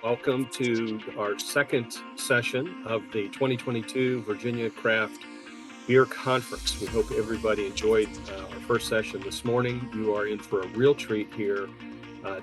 Welcome to our second session of the 2022 Virginia Craft Beer Conference. We hope everybody enjoyed our first session this morning. You are in for a real treat here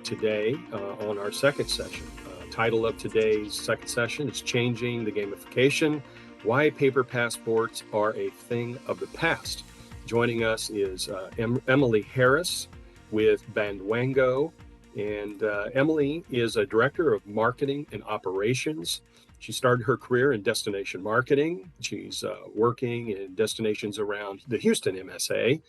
today on our second session. Title of today's second session is Changing the Gamification, Why Paper Passports Are a Thing of the Past. Joining us is Emily Harris with Bandwango. And Emily is a director of marketing and operations. She started her career in destination marketing. She's working in destinations around the Houston MSA,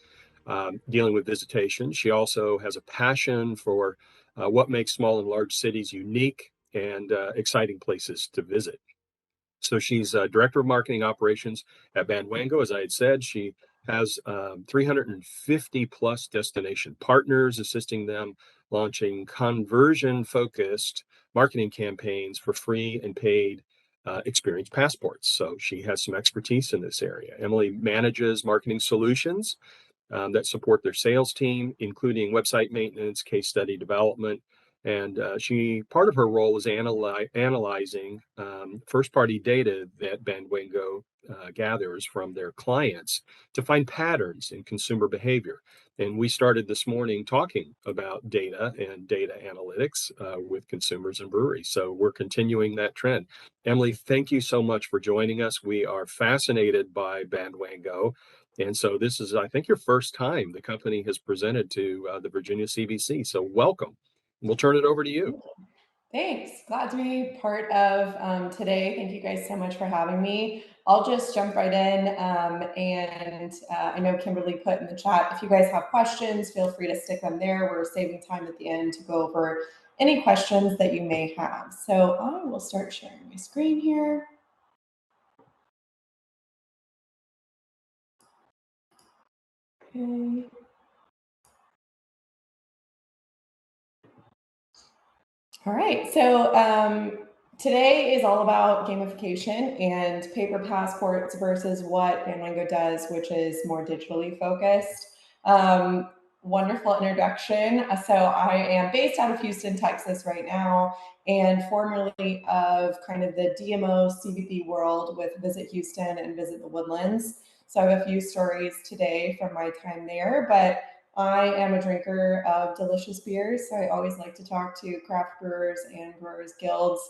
dealing with visitation. She also has a passion for what makes small and large cities unique and exciting places to visit. So she's director of marketing operations at Bandwango. As I had said, she has 350 plus destination partners, assisting them launching conversion focused marketing campaigns for free and paid experience passports. So she has some expertise in this area. Emily manages marketing solutions that support their sales team, including website maintenance, case study development. And part of her role is analyzing first-party data that Bandwango gathers from their clients to find patterns in consumer behavior. And we started this morning talking about data and data analytics with consumers and breweries. So we're continuing that trend. Emily, thank you so much for joining us. We are fascinated by Bandwango. And so this is, I think, your first time the company has presented to the Virginia CBC. So welcome. We'll turn it over to you. Thanks. Glad to be part of today. Thank you guys so much for having me. I'll just jump right in. I know Kimberly put in the chat, if you guys have questions, feel free to stick them there. We're saving time at the end to go over any questions that you may have. So I will start sharing my screen here. Okay. All right, so today is all about gamification and paper passports versus what Bandwango does, which is more digitally focused. Wonderful introduction. So I am based out of Houston, Texas right now, and formerly of kind of the DMO CVP world with Visit Houston and Visit the Woodlands. So I have a few stories today from my time there, but I am a drinker of delicious beers, so I always like to talk to craft brewers and brewers guilds.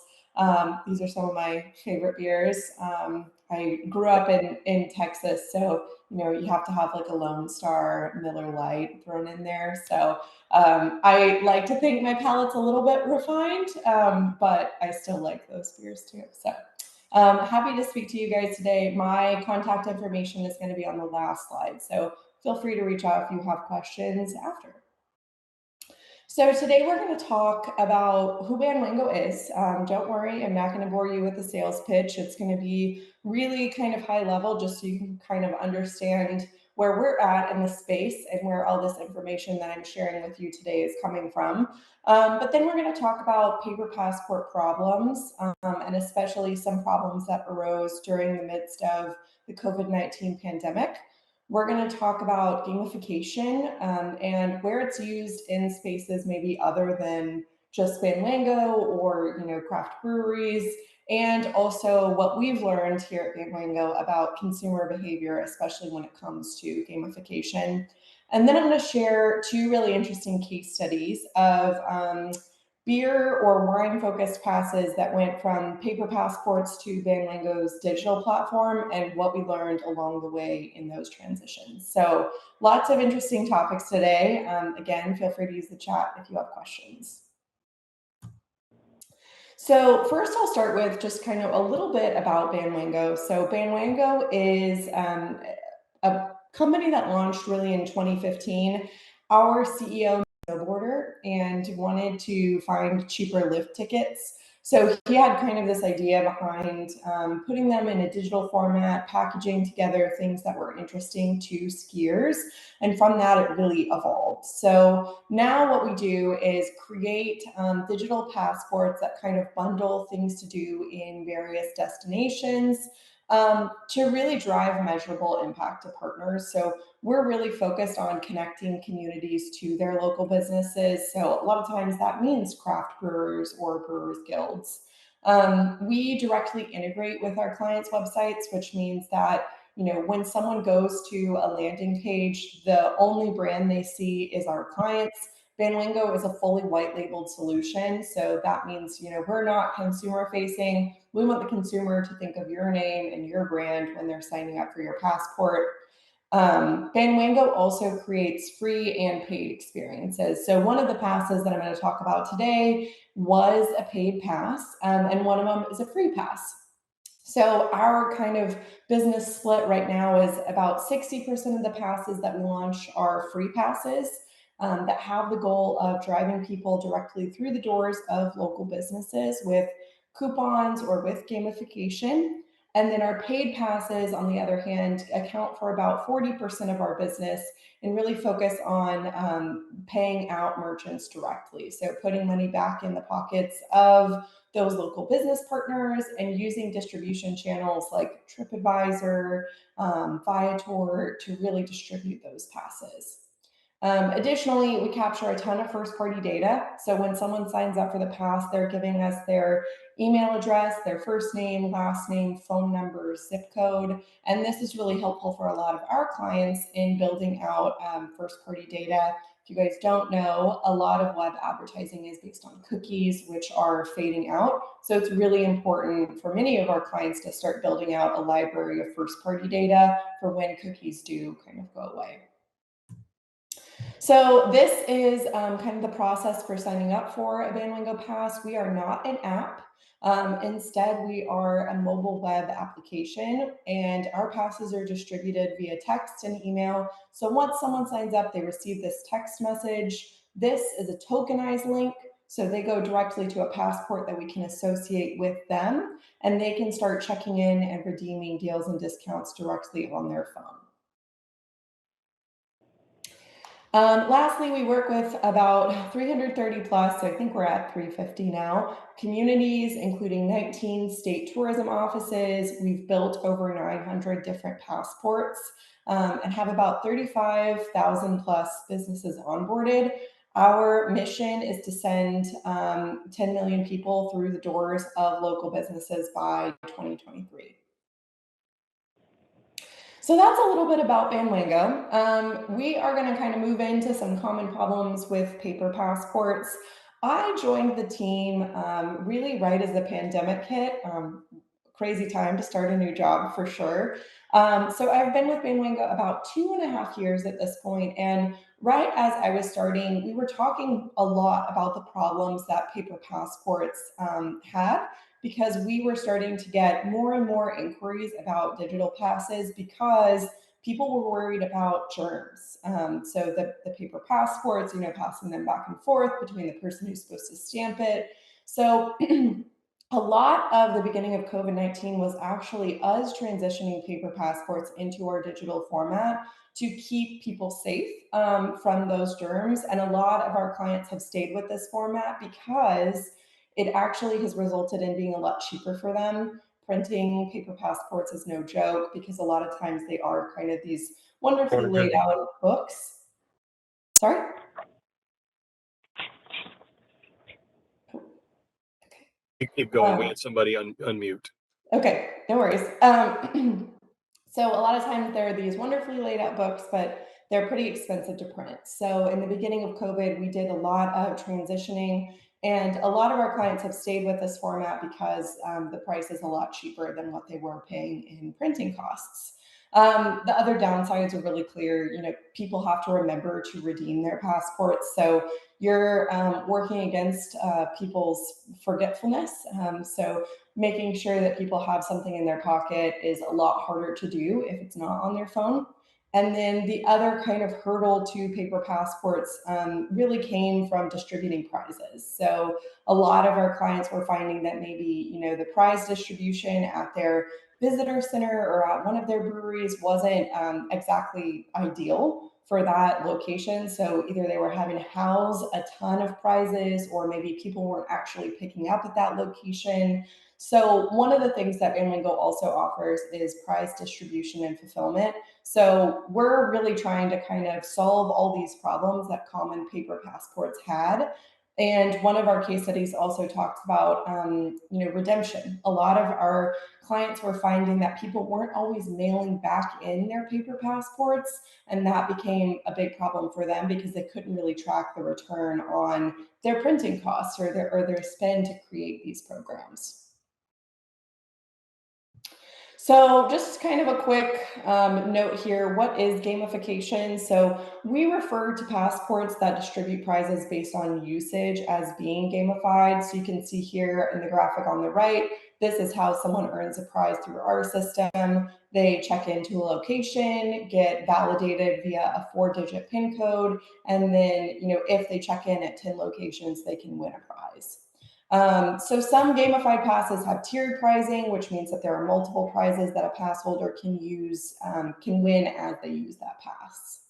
These are some of my favorite beers. I grew up in Texas, so you have to have like a Lone Star Miller Lite thrown in there. So I like to think my palate's a little bit refined, but I still like those beers too. So happy to speak to you guys today. My contact information is going to be on the last slide. So feel free to reach out if you have questions after. So today we're going to talk about who Bandwango is. Don't worry, I'm not going to bore you with the sales pitch. It's going to be really kind of high level, just so you can kind of understand where we're at in the space and where all this information that I'm sharing with you today is coming from. But then we're going to talk about paper passport problems, and especially some problems that arose during the midst of the COVID-19 pandemic. We're going to talk about gamification and where it's used in spaces maybe other than just Bandwango or craft breweries, and also what we've learned here at Bandwango about consumer behavior, especially when it comes to gamification. And then I'm going to share two really interesting case studies of beer or wine focused passes that went from paper passports to Bandwango's digital platform and what we learned along the way in those transitions. So lots of interesting topics today. Again, feel free to use the chat if you have questions. So first I'll start with just kind of a little bit about Bandwango. So Bandwango is a company that launched really in 2015. Our CEO snowboarder and wanted to find cheaper lift tickets. So he had kind of this idea behind putting them in a digital format, packaging together things that were interesting to skiers. And from that, it really evolved. So now what we do is create digital passports that kind of bundle things to do in various destinations. to really drive measurable impact to partners. So we're really focused on connecting communities to their local businesses. So a lot of times that means craft brewers or brewers guilds. We directly integrate with our clients' websites, which means that when someone goes to a landing page, the only brand they see is our clients. Bandwango is a fully white labeled solution. So that means, we're not consumer facing. We want the consumer to think of your name and your brand when they're signing up for your passport. Bandwango also creates free and paid experiences. So one of the passes that I'm going to talk about today was a paid pass, and one of them is a free pass. So our kind of business split right now is about 60% of the passes that we launch are free passes that have the goal of driving people directly through the doors of local businesses with coupons or with gamification. And then our paid passes, on the other hand, account for about 40% of our business and really focus on paying out merchants directly. So putting money back in the pockets of those local business partners and using distribution channels like TripAdvisor, Viator to really distribute those passes. Additionally, we capture a ton of first-party data. So when someone signs up for the pass, they're giving us their email address, their first name, last name, phone number, zip code. And this is really helpful for a lot of our clients in building out first-party data. If you guys don't know, a lot of web advertising is based on cookies, which are fading out. So it's really important for many of our clients to start building out a library of first-party data for when cookies do kind of go away. So this is kind of the process for signing up for a Bandwango Pass. We are not an app. Instead, we are a mobile web application, and our passes are distributed via text and email. So once someone signs up, they receive this text message. This is a tokenized link, so they go directly to a passport that we can associate with them, and they can start checking in and redeeming deals and discounts directly on their phone. Lastly, we work with about 330 plus, so I think we're at 350 now, communities, including 19 state tourism offices. We've built over 900 different passports and have about 35,000 plus businesses onboarded. Our mission is to send 10 million people through the doors of local businesses by 2023. So that's a little bit about Bandwango. We are going to kind of move into some common problems with paper passports. I joined the team really right as the pandemic hit. Crazy time to start a new job for sure. So I've been with Bandwango about 2.5 years at this point, and right as I was starting, we were talking a lot about the problems that paper passports had because we were starting to get more and more inquiries about digital passes because people were worried about germs. So the paper passports, passing them back and forth between the person who's supposed to stamp it. So a lot of the beginning of COVID-19 was actually us transitioning paper passports into our digital format to keep people safe from those germs. And a lot of our clients have stayed with this format because it actually has resulted in being a lot cheaper for them. Printing paper passports is no joke because a lot of times they are kind of these wonderfully laid out books. Sorry? You keep going. We had somebody unmute. Okay, no worries. So a lot of times there are these wonderfully laid out books, but they're pretty expensive to print. So in the beginning of COVID, we did a lot of transitioning, and a lot of our clients have stayed with this format because the price is a lot cheaper than what they were paying in printing costs. The other downsides are really clear. People have to remember to redeem their passports. So you're working against people's forgetfulness. So making sure that people have something in their pocket is a lot harder to do if it's not on their phone. And then the other kind of hurdle to paper passports really came from distributing prizes. So a lot of our clients were finding that maybe, the prize distribution at their visitor center or at one of their breweries wasn't exactly ideal for that location. So either they were having to house a ton of prizes or maybe people weren't actually picking up at that location. So one of the things that Bandwango also offers is prize distribution and fulfillment. So we're really trying to kind of solve all these problems that common paper passports had. And one of our case studies also talks about, redemption. A lot of our clients were finding that people weren't always mailing back in their paper passports, and that became a big problem for them because they couldn't really track the return on their printing costs or their spend to create these programs. So just kind of a quick note here, what is gamification? So we refer to passports that distribute prizes based on usage as being gamified. So you can see here in the graphic on the right, this is how someone earns a prize through our system. They check into a location, get validated via a 4-digit PIN code, and then, if they check in at 10 locations, they can win a prize. So some gamified passes have tiered pricing, which means that there are multiple prizes that a pass holder can win as they use that pass.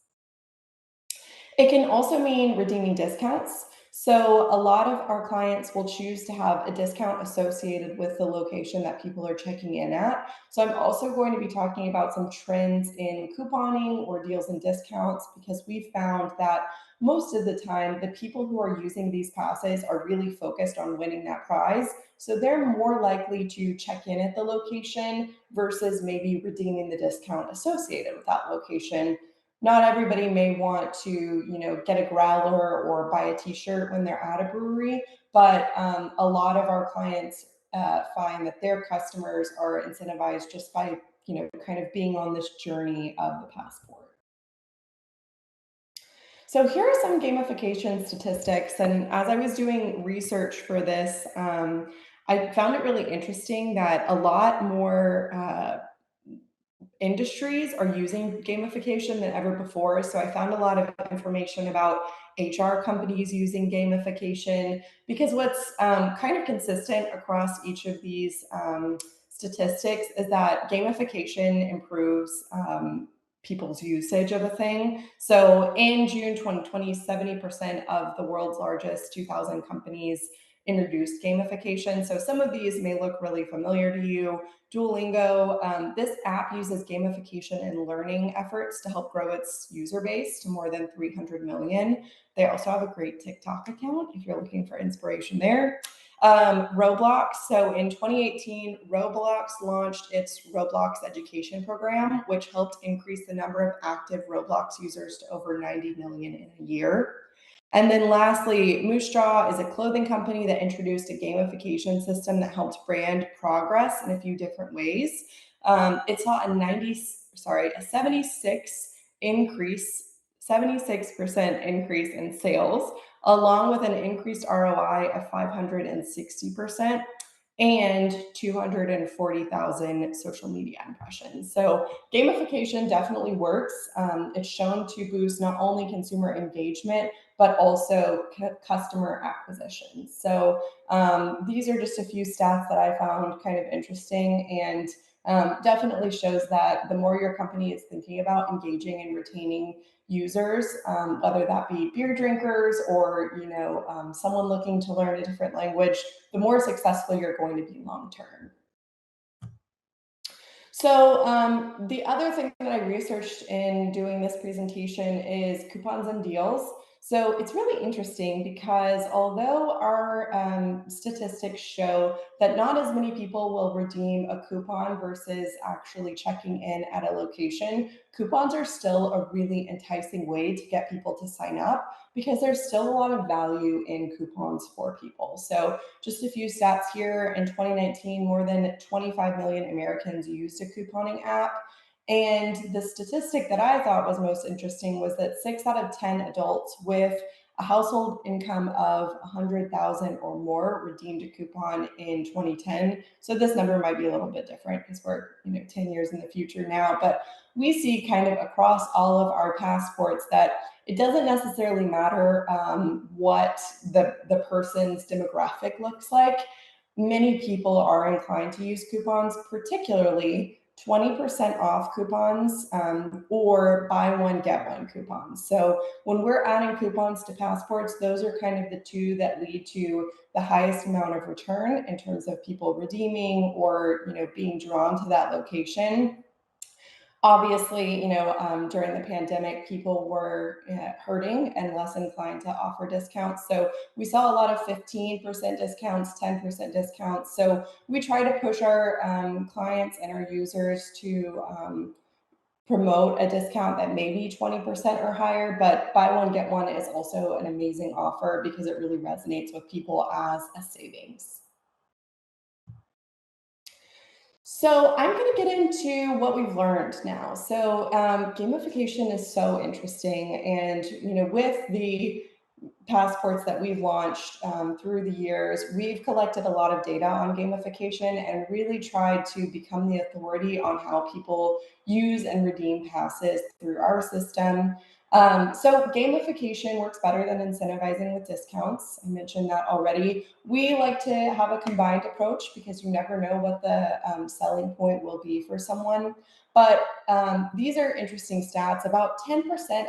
It can also mean redeeming discounts. So a lot of our clients will choose to have a discount associated with the location that people are checking in at. So I'm also going to be talking about some trends in couponing or deals and discounts because we found that most of the time the people who are using these passes are really focused on winning that prize. So they're more likely to check in at the location versus maybe redeeming the discount associated with that location. Not everybody may want to, get a growler or buy a t-shirt when they're at a brewery, but a lot of our clients find that their customers are incentivized just by, kind of being on this journey of the passport. So here are some gamification statistics. And as I was doing research for this, I found it really interesting that a lot more industries are using gamification than ever before. So I found a lot of information about HR companies using gamification because what's kind of consistent across each of these statistics is that gamification improves people's usage of a thing. So in June 2020, 70% of the world's largest 2,000 companies introduced gamification. So some of these may look really familiar to you. Duolingo, this app uses gamification and learning efforts to help grow its user base to more than 300 million. They also have a great TikTok account if you're looking for inspiration there. Roblox. So in 2018, Roblox launched its Roblox education program, which helped increase the number of active Roblox users to over 90 million in a year. And then lastly, Moose Jaw is a clothing company that introduced a gamification system that helped brand progress in a few different ways. It saw a 76% increase in sales, along with an increased ROI of 560% and 240,000 social media impressions. So gamification definitely works. It's shown to boost not only consumer engagement, but also customer acquisition. So these are just a few stats that I found kind of interesting and definitely shows that the more your company is thinking about engaging and retaining users, whether that be beer drinkers or someone looking to learn a different language, the more successful you're going to be long term. So the other thing that I researched in doing this presentation is coupons and deals. So it's really interesting because although our statistics show that not as many people will redeem a coupon versus actually checking in at a location, coupons are still a really enticing way to get people to sign up because there's still a lot of value in coupons for people. So just a few stats here. In 2019, more than 25 million Americans used a couponing app. And the statistic that I thought was most interesting was that 6 out of 10 adults with a household income of 100,000 or more redeemed a coupon in 2010. So this number might be a little bit different because we're 10 years in the future now. But we see kind of across all of our passports that it doesn't necessarily matter what the person's demographic looks like. Many people are inclined to use coupons, particularly 20% off coupons, or buy one, get one coupons. So when we're adding coupons to passports, those are kind of the two that lead to the highest amount of return in terms of people redeeming or, being drawn to that location. Obviously, during the pandemic, people were hurting and less inclined to offer discounts. So we saw a lot of 15% discounts, 10% discounts. So we try to push our clients and our users to promote a discount that may be 20% or higher, but buy one, get one is also an amazing offer because it really resonates with people as a savings. So I'm going to get into what we've learned now. So gamification is so interesting, and with the passports that we've launched through the years, we've collected a lot of data on gamification and really tried to become the authority on how people use and redeem passes through our system. So gamification works better than incentivizing with discounts. I mentioned that already. We like to have a combined approach because you never know what the selling point will be for someone. But these are interesting stats. About 10%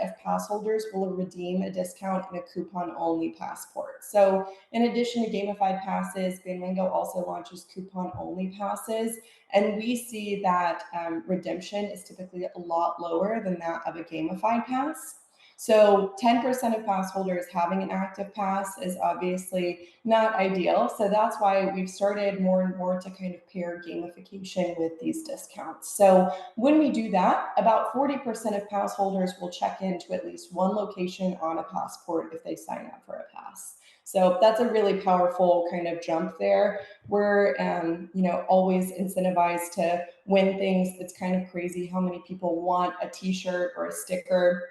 of pass holders will redeem a discount in a coupon only passport. So, in addition to gamified passes, Bandwango also launches coupon only passes. And we see that redemption is typically a lot lower than that of a gamified pass. So 10% of pass holders having an active pass is obviously not ideal. So that's why we've started more and more to kind of pair gamification with these discounts. So when we do that, about 40% of pass holders will check into at least one location on a passport if they sign up for a pass. So that's a really powerful kind of jump there. We're, always incentivized to win things. It's kind of crazy how many people want a T-shirt or a sticker.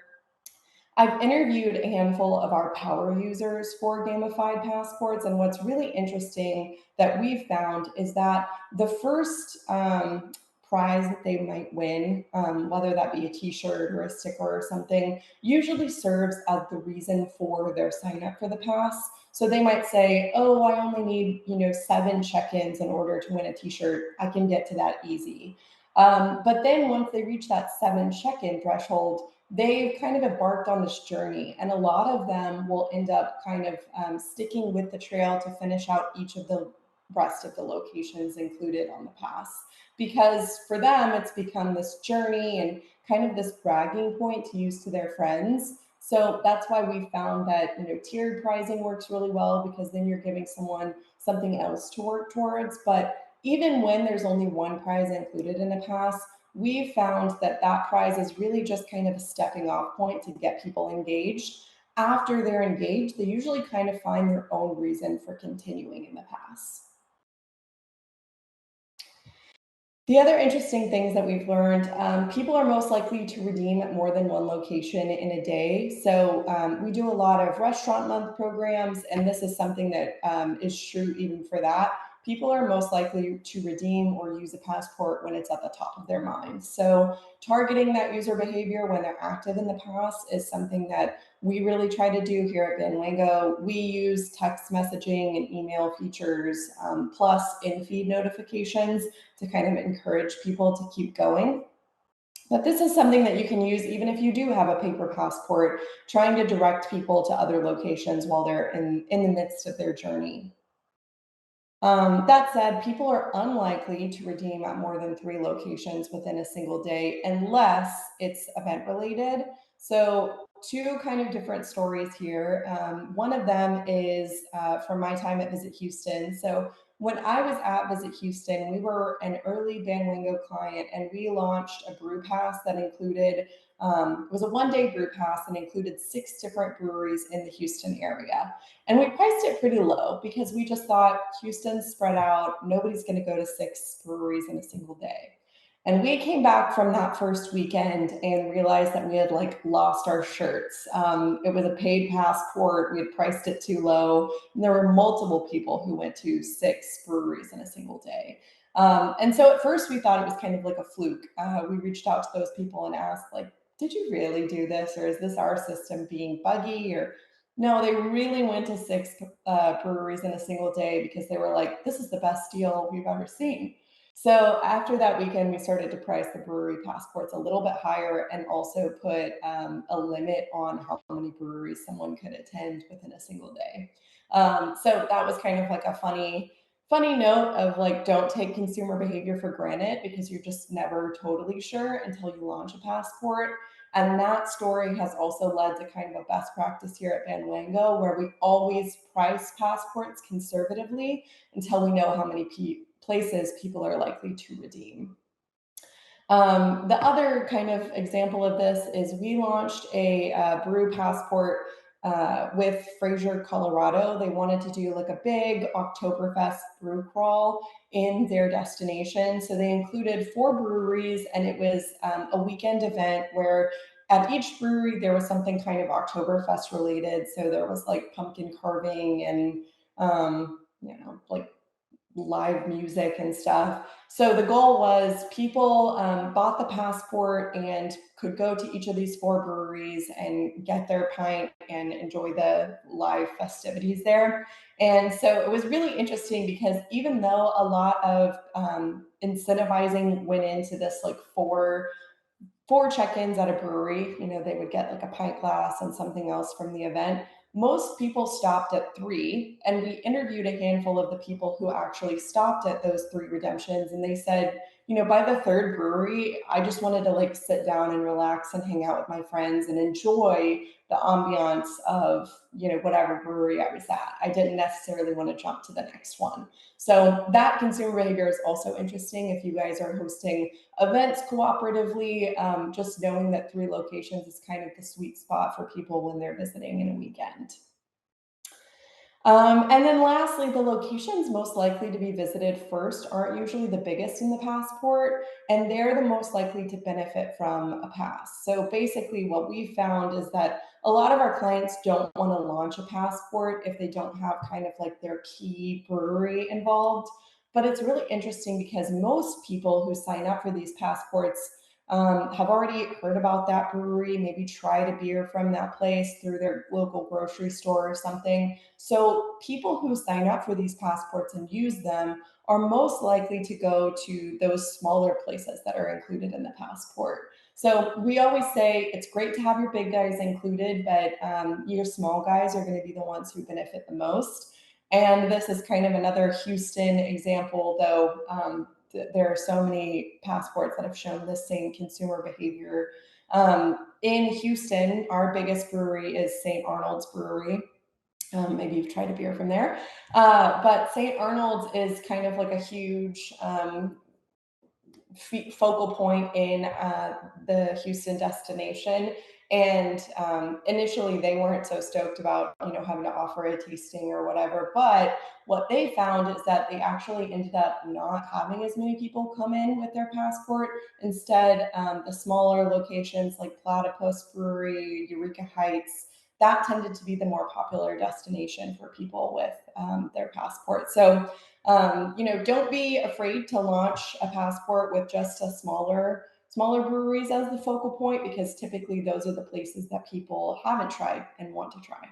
I've interviewed a handful of our power users for gamified passports, and what's really interesting that we've found is that the first prize that they might win, whether that be a T-shirt or a sticker or something, usually serves as the reason for their sign up for the pass. So they might say, "Oh, I only need 7 check-ins in order to win a T-shirt. I can get to that easy." But then once they reach that 7 check-in threshold, they've kind of embarked on this journey, and a lot of them will end up kind of sticking with the trail to finish out each of the rest of the locations included on the pass, because for them it's become this journey and kind of this bragging point to use to their friends. So that's why we found that tiered pricing works really well, because then you're giving someone something else to work towards. But even when there's only one prize included in a pass, we've found that that prize is really just kind of a stepping off point to get people engaged. After they're engaged, they usually kind of find their own reason for continuing in the pass. The other interesting things that we've learned, people are most likely to redeem at more than one location in a day. So we do a lot of restaurant month programs, and this is something that is true even for that. People are most likely to redeem or use a passport when it's at the top of their mind. So targeting that user behavior when they're active in the pass is something that we really try to do here at Bandwango. We use text messaging and email features, plus in-feed notifications to kind of encourage people to keep going. But this is something that you can use even if you do have a paper passport, trying to direct people to other locations while they're in the midst of their journey. That said, people are unlikely to redeem at more than 3 locations within a single day unless it's event related. So, two kind of different stories here. One of them is from my time at Visit Houston. So, when I was at Visit Houston, we were an early Bandwango client, and we launched a brew pass that included it was a 1 day brew pass and included 6 different breweries in the Houston area. And we priced it pretty low because we just thought Houston's spread out. Nobody's going to go to 6 breweries in a single day. And we came back from that first weekend and realized that we had like lost our shirts. It was a paid passport. We had priced it too low. And there were multiple people who went to 6 breweries in a single day. And so at first we thought it was kind of like a fluke. We reached out to those people and asked, like, did you really do this? Or is this our system being buggy? Or no, they really went to 6 breweries in a single day because they were like, this is the best deal we've ever seen. So after that weekend, we started to price the brewery passports a little bit higher and also put a limit on how many breweries someone could attend within a single day. So that was kind of like a funny note of like, don't take consumer behavior for granted because you're just never totally sure until you launch a passport. And that story has also led to kind of a best practice here at Bandwango, where we always price passports conservatively until we know how many places people are likely to redeem. The other kind of example of this is we launched a brew passport with Fraser, Colorado. They wanted to do like a big Oktoberfest brew crawl in their destination. So they included 4 breweries, and it was a weekend event where at each brewery there was something kind of Oktoberfest related. So there was like pumpkin carving and like live music and stuff. So the goal was people bought the passport and could go to each of these 4 breweries and get their pint and enjoy the live festivities there. And so it was really interesting because even though a lot of incentivizing went into this like four check-ins at a brewery, they would get like a pint glass and something else from the event. Most people stopped at 3, and we interviewed a handful of the people who actually stopped at those 3 redemptions, and they said, by the 3rd brewery, I just wanted to like sit down and relax and hang out with my friends and enjoy the ambiance of, whatever brewery I was at. I didn't necessarily want to jump to the next one. So that consumer behavior is also interesting if you guys are hosting events cooperatively. Just knowing that 3 locations is kind of the sweet spot for people when they're visiting in a weekend. And then lastly, the locations most likely to be visited first aren't usually the biggest in the passport, and they're the most likely to benefit from a pass. So basically, what we found is that a lot of our clients don't want to launch a passport if they don't have kind of like their key brewery involved. But it's really interesting because most people who sign up for these passports have already heard about that brewery, maybe tried a beer from that place through their local grocery store or something. So people who sign up for these passports and use them are most likely to go to those smaller places that are included in the passport. So we always say it's great to have your big guys included, but your small guys are going to be the ones who benefit the most. And this is kind of another Houston example, though. There are so many passports that have shown the same consumer behavior. In Houston, our biggest brewery is St. Arnold's Brewery. Maybe you've tried a beer from there. But St. Arnold's is kind of like a huge focal point in the Houston destination. And initially, they weren't so stoked about having to offer a tasting or whatever. But what they found is that they actually ended up not having as many people come in with their passport. Instead, the smaller locations like Platypus Brewery, Eureka Heights, that tended to be the more popular destination for people with their passport. So don't be afraid to launch a passport with just a smaller breweries as the focal point, because typically those are the places that people haven't tried and want to try.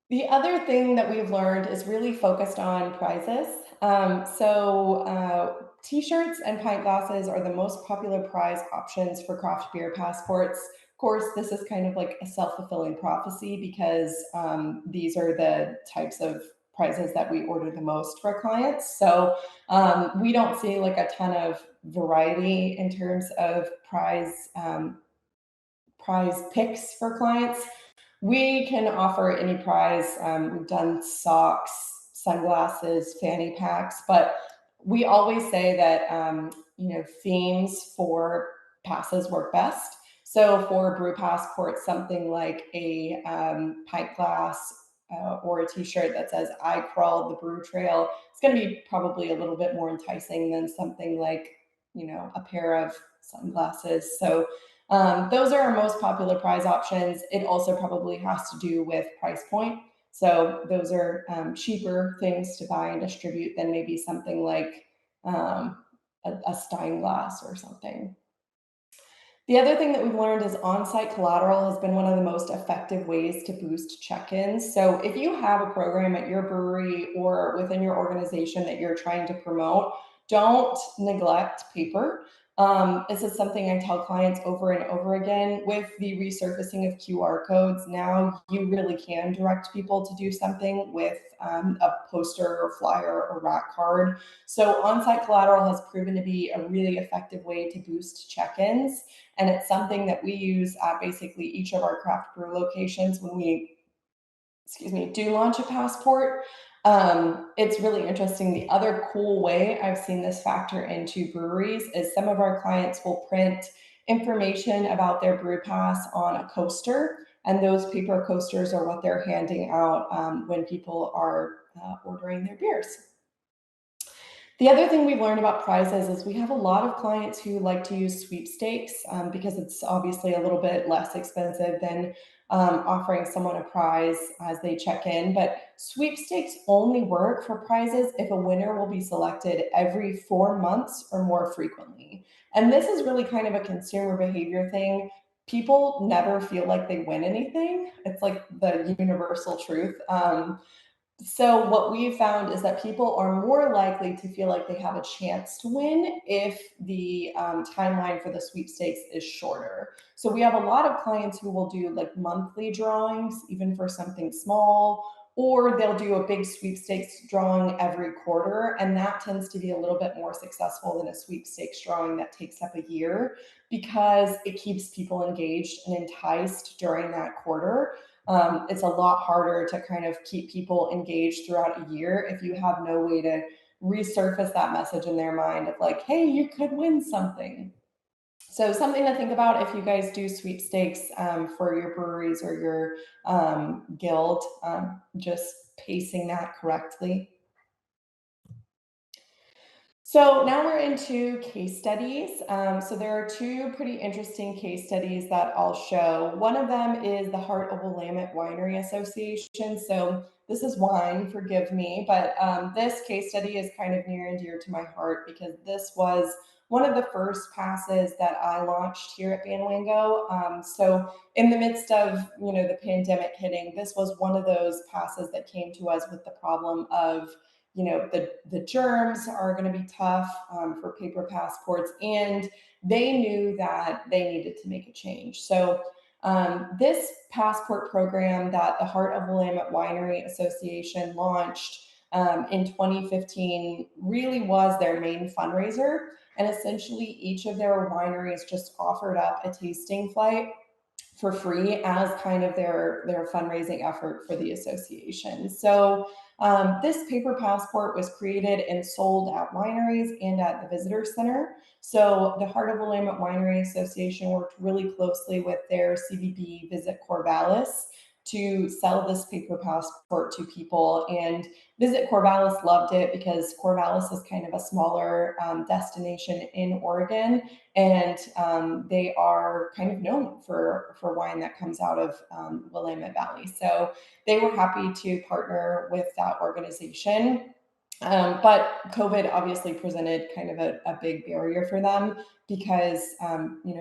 The other thing that we've learned is really focused on prizes. T-shirts and pint glasses are the most popular prize options for craft beer passports. Of course, this is kind of like a self-fulfilling prophecy because these are the types of prizes that we order the most for clients. So we don't see like a ton of variety in terms of prize picks for clients. We can offer any prize. We've done socks, sunglasses, fanny packs, but we always say that themes for passes work best. So for brew passport, something like a pint glass or a T-shirt that says "I crawled the brew trail," it's going to be probably a little bit more enticing than something like a pair of sunglasses. So those are our most popular prize options. It also probably has to do with price point. So those are cheaper things to buy and distribute than maybe something like a Stein glass or something. The other thing that we've learned is on-site collateral has been one of the most effective ways to boost check-ins. So if you have a program at your brewery or within your organization that you're trying to promote, don't neglect paper. This is something I tell clients over and over again. With the resurfacing of QR codes, now you really can direct people to do something with a poster or flyer or rack card. So on-site collateral has proven to be a really effective way to boost check-ins. And it's something that we use at basically each of our craft brew locations when we, do launch a passport. It's really interesting. The other cool way I've seen this factor into breweries is some of our clients will print information about their brew pass on a coaster, and those paper coasters are what they're handing out when people are ordering their beers. The other thing we've learned about prizes is we have a lot of clients who like to use sweepstakes because it's obviously a little bit less expensive than offering someone a prize as they check in. But sweepstakes only work for prizes if a winner will be selected every 4 months or more frequently. And this is really kind of a consumer behavior thing. People never feel like they win anything. It's like the universal truth. So what we've found is that people are more likely to feel like they have a chance to win if the timeline for the sweepstakes is shorter. So we have a lot of clients who will do like monthly drawings, even for something small, or they'll do a big sweepstakes drawing every quarter. And that tends to be a little bit more successful than a sweepstakes drawing that takes up a year because it keeps people engaged and enticed during that quarter. It's a lot harder to kind of keep people engaged throughout a year if you have no way to resurface that message in their mind of like, hey, you could win something. So something to think about if you guys do sweepstakes for your breweries or your guild, just pacing that correctly. So now we're into case studies. So there are two pretty interesting case studies that I'll show. One of them is the Heart of Willamette Winery Association. So this is wine, forgive me, but this case study is kind of near and dear to my heart because this was one of the first passes that I launched here at Bandwango. So in the midst of the pandemic hitting, this was one of those passes that came to us with the problem of the germs are going to be tough for paper passports, and they knew that they needed to make a change. So this passport program that the Heart of Willamette Winery Association launched in 2015 really was their main fundraiser, and essentially each of their wineries just offered up a tasting flight for free as kind of their fundraising effort for the association. So this paper passport was created and sold at wineries and at the visitor center. So the Heart of Willamette Winery Association worked really closely with their CVB Visit Corvallis to sell this paper passport to people. And Visit Corvallis loved it because Corvallis is kind of a smaller destination in Oregon, and they are kind of known for wine that comes out of Willamette Valley. So they were happy to partner with that organization. But COVID obviously presented kind of a big barrier for them because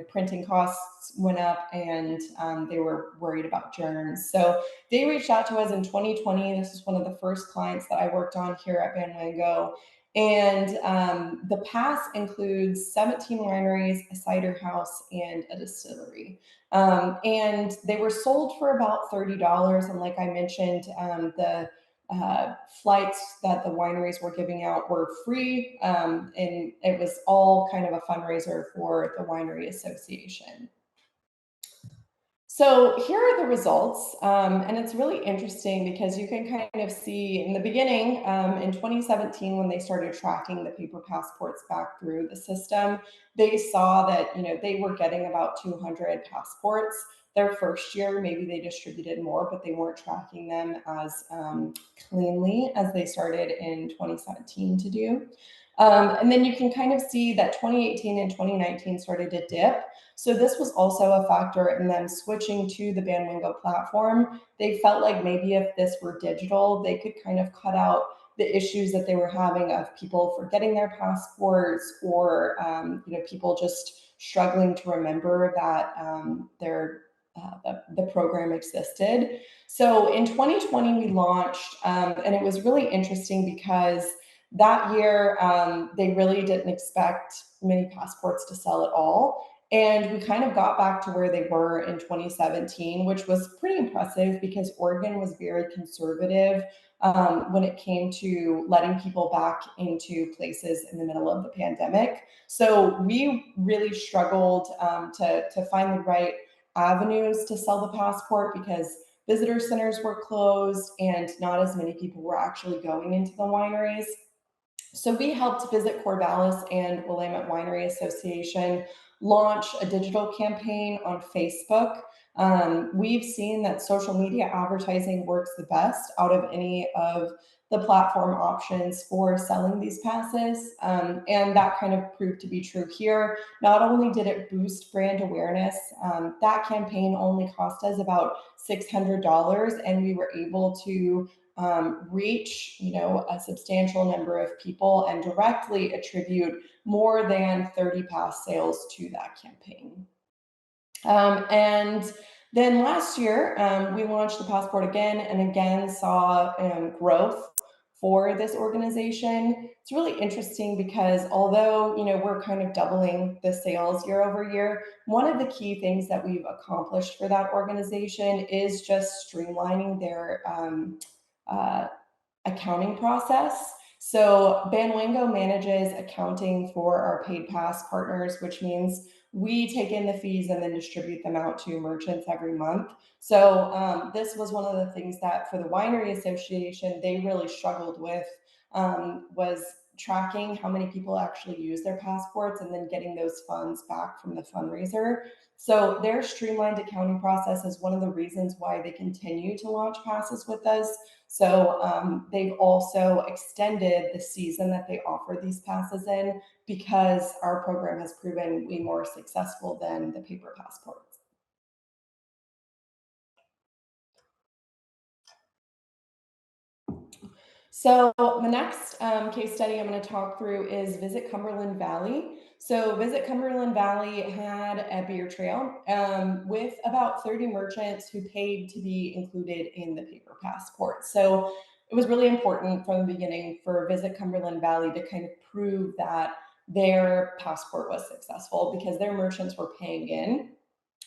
printing costs went up and they were worried about germs. So they reached out to us in 2020. This is one of the first clients that I worked on here at Bandwango. And the pass includes 17 wineries, a cider house, and a distillery. And they were sold for about $30. And like I mentioned, the flights that the wineries were giving out were free, and it was all kind of a fundraiser for the Winery Association. So here are the results, and it's really interesting because you can kind of see in the beginning, in 2017, when they started tracking the paper passports back through the system, they saw that they were getting about 200 passports. Their first year, maybe they distributed more, but they weren't tracking them as cleanly as they started in 2017 to do. And then you can kind of see that 2018 and 2019 started to dip. So this was also a factor in them switching to the Bandwango platform. They felt like maybe if this were digital, they could kind of cut out the issues that they were having of people forgetting their passports, or people just struggling to remember that the program existed. So in 2020, we launched, and it was really interesting because that year they really didn't expect many passports to sell at all. And we kind of got back to where they were in 2017, which was pretty impressive because Oregon was very conservative when it came to letting people back into places in the middle of the pandemic. So we really struggled to find the right avenues to sell the passport because visitor centers were closed and not as many people were actually going into the wineries. So we helped Visit Corvallis and Willamette Winery Association launch a digital campaign on Facebook. We've seen that social media advertising works the best out of any of the platform options for selling these passes. And that kind of proved to be true here. Not only did it boost brand awareness, that campaign only cost us about $600, and we were able to reach a substantial number of people and directly attribute more than 30 pass sales to that campaign. And then last year, we launched the passport again and again saw growth for this organization. It's really interesting because although we're kind of doubling the sales year over year, one of the key things that we've accomplished for that organization is just streamlining their uh, accounting process. So Bandwango manages accounting for our paid pass partners, which means we take in the fees and then distribute them out to merchants every month. So this was one of the things that for the Winery Association, they really struggled with, was tracking how many people actually use their passports and then getting those funds back from the fundraiser. So their streamlined accounting process is one of the reasons why they continue to launch passes with us. So they've also extended the season that they offer these passes in because our program has proven way more successful than the paper passports. So the next case study I'm going to talk through is Visit Cumberland Valley. So Visit Cumberland Valley had a beer trail with about 30 merchants who paid to be included in the paper passport. So it was really important from the beginning for Visit Cumberland Valley to kind of prove that their passport was successful because their merchants were paying in.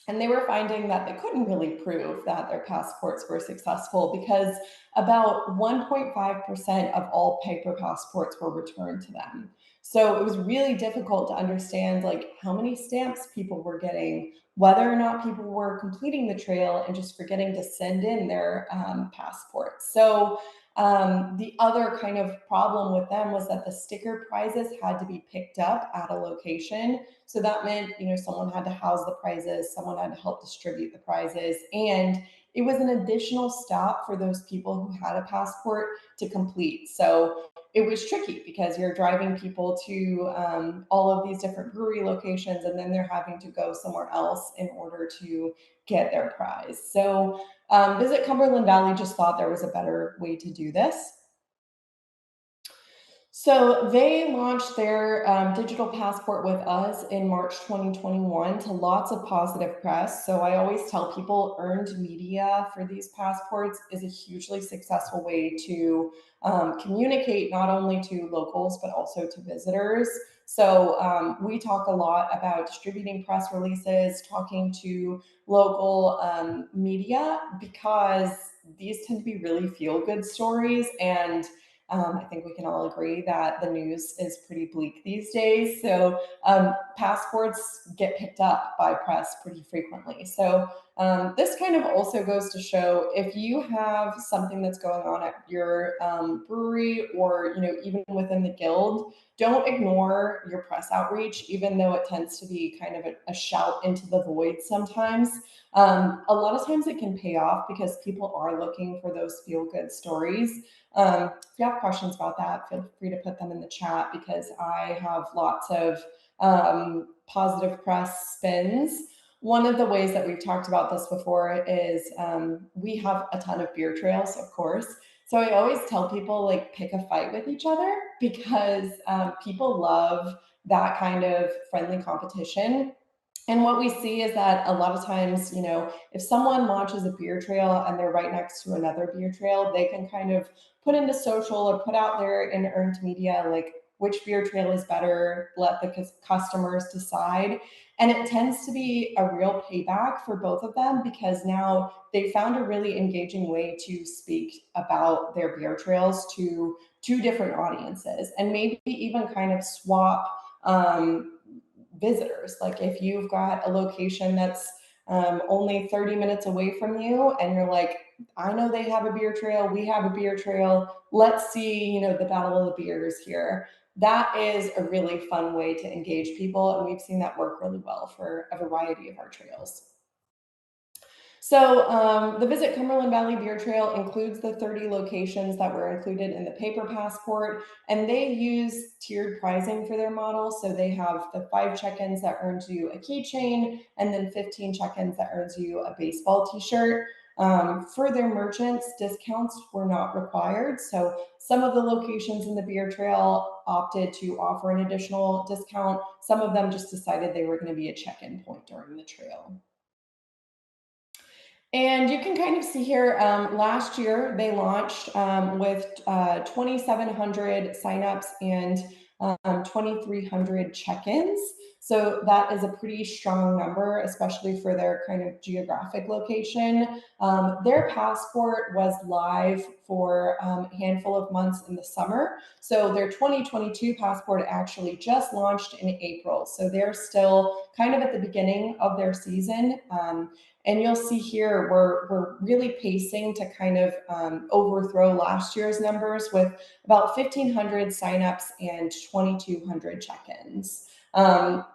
And they were finding that they couldn't really prove that their passports were successful because about 1.5% of all paper passports were returned to them. So it was really difficult to understand like how many stamps people were getting, whether or not people were completing the trail and just forgetting to send in their passports. So the other kind of problem with them was that the sticker prizes had to be picked up at a location. So that meant, someone had to house the prizes, someone had to help distribute the prizes, and it was an additional stop for those people who had a passport to complete. So it was tricky because you're driving people to all of these different brewery locations, and then they're having to go somewhere else in order to get their prize. So Visit Cumberland Valley just thought there was a better way to do this. So they launched their digital passport with us in March 2021 to lots of positive press. So I always tell people earned media for these passports is a hugely successful way to communicate not only to locals, but also to visitors. So we talk a lot about distributing press releases, talking to local media, because these tend to be really feel good stories. And I think we can all agree that the news is pretty bleak these days. So passports get picked up by press pretty frequently. So this kind of also goes to show if you have something that's going on at your brewery, or even within the guild, don't ignore your press outreach, even though it tends to be kind of a shout into the void sometimes. A lot of times it can pay off because people are looking for those feel good stories. If you have questions about that, feel free to put them in the chat because I have lots of positive press spins. One of the ways that we've talked about this before is we have a ton of beer trails, of course. So I always tell people like pick a fight with each other because people love that kind of friendly competition. And what we see is that a lot of times, if someone launches a beer trail and they're right next to another beer trail, they can kind of put into social or put out there in earned media, like which beer trail is better, let the customers decide. And it tends to be a real payback for both of them because now they found a really engaging way to speak about their beer trails to two different audiences and maybe even kind of swap visitors. Like if you've got a location that's only 30 minutes away from you and you're like, I know they have a beer trail, we have a beer trail, let's see, the battle of the beers here. That is a really fun way to engage people, and we've seen that work really well for a variety of our trails. So the Visit Cumberland Valley Beer Trail includes the 30 locations that were included in the paper passport, and they use tiered pricing for their model. So they have the 5 check-ins that earns you a keychain, and then 15 check-ins that earns you a baseball T-shirt. For their merchants, discounts were not required. So some of the locations in the beer trail opted to offer an additional discount. Some of them just decided they were going to be a check-in point during the trail. And you can kind of see here, last year they launched with 2,700 signups and 2,300 check-ins. So that is a pretty strong number, especially for their kind of geographic location. Their passport was live for a handful of months in the summer. So their 2022 passport actually just launched in April. So they're still kind of at the beginning of their season. And you'll see here we're really pacing to kind of overthrow last year's numbers with about 1,500 signups and 2,200 check-ins.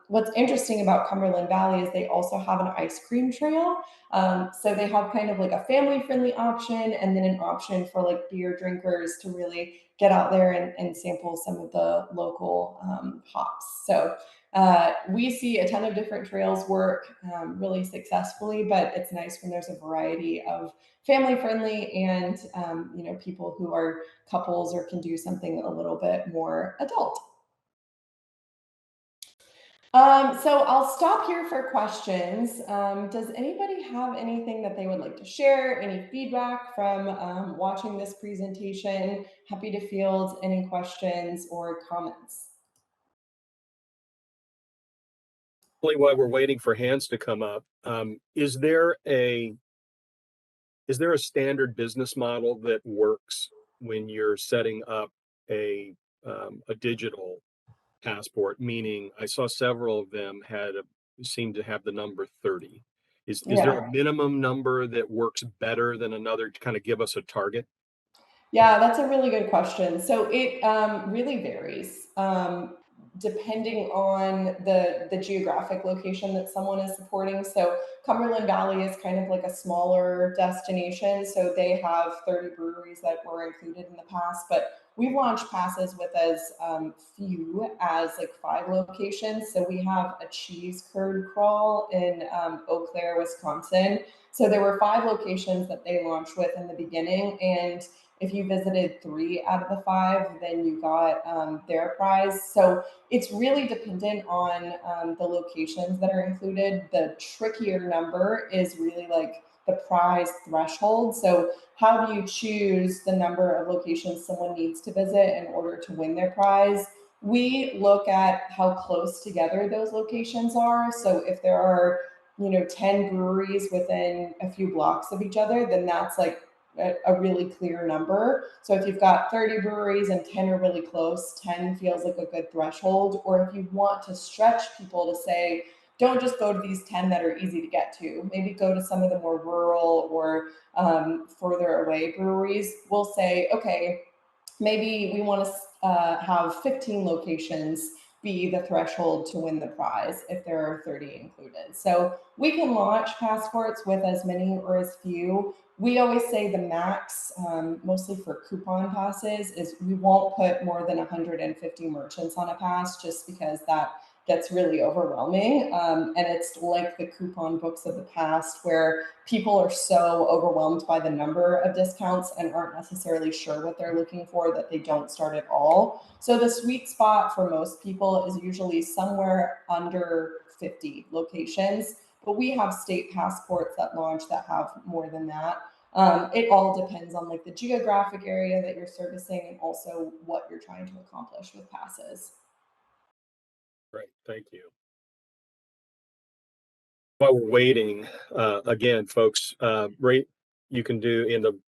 What's interesting about Cumberland Valley is they also have an ice cream trail. So they have kind of like a family-friendly option and then an option for like beer drinkers to really get out there and sample some of the local hops. So we see a ton of different trails work really successfully, but it's nice when there's a variety of family friendly and people who are couples or can do something a little bit more adult. So I'll stop here for questions. Does anybody have anything that they would like to share? Any feedback from watching this presentation? Happy to field any questions or comments. While we're waiting for hands to come up, is there a standard business model that works when you're setting up a digital passport? Meaning, I saw several of them seemed to have the number 30. Is there a Yeah. minimum number that works better than another to kind of give us a target? Yeah, that's a really good question. So it really varies depending on the geographic location that someone is supporting. So Cumberland Valley is kind of like a smaller destination. So they have 30 breweries that were included in the past, but we've launched passes with as few as like 5 locations. So we have a cheese curd crawl in Eau Claire, Wisconsin. So there were 5 locations that they launched with in the beginning, and if you visited 3 out of the 5, then you got their prize. So it's really dependent on the locations that are included. The trickier number is really like the prize threshold. So how do you choose the number of locations someone needs to visit in order to win their prize? We look at how close together those locations are. So if there are 10 breweries within a few blocks of each other, then that's like a really clear number. So if you've got 30 breweries and 10 are really close, 10 feels like a good threshold. Or if you want to stretch people to say, don't just go to these 10 that are easy to get to, maybe go to some of the more rural or further away breweries. We'll say, okay, maybe we want to have 15 locations be the threshold to win the prize if there are 30 included. So we can launch passports with as many or as few. We always say the max, mostly for coupon passes, is we won't put more than 150 merchants on a pass just because that gets really overwhelming. And it's like the coupon books of the past where people are so overwhelmed by the number of discounts and aren't necessarily sure what they're looking for that they don't start at all. So the sweet spot for most people is usually somewhere under 50 locations, but we have state passports that launch that have more than that. It all depends on like the geographic area that you're servicing and also what you're trying to accomplish with passes. Great, thank you. While we're waiting, again, folks, rate you can do in the,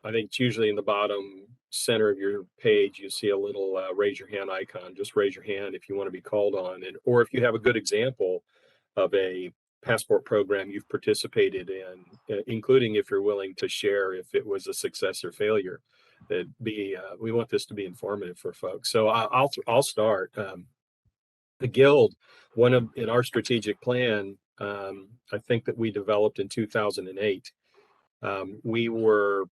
I think it's usually in the bottom center of your page, you see a little raise your hand icon. Just raise your hand if you want to be called on, and or if you have a good example of a passport program you've participated in, including if you're willing to share if it was a success or failure. That be we want this to be informative for folks. So I'll start. The guild, one of in our strategic plan, I think that we developed in 2008. We were,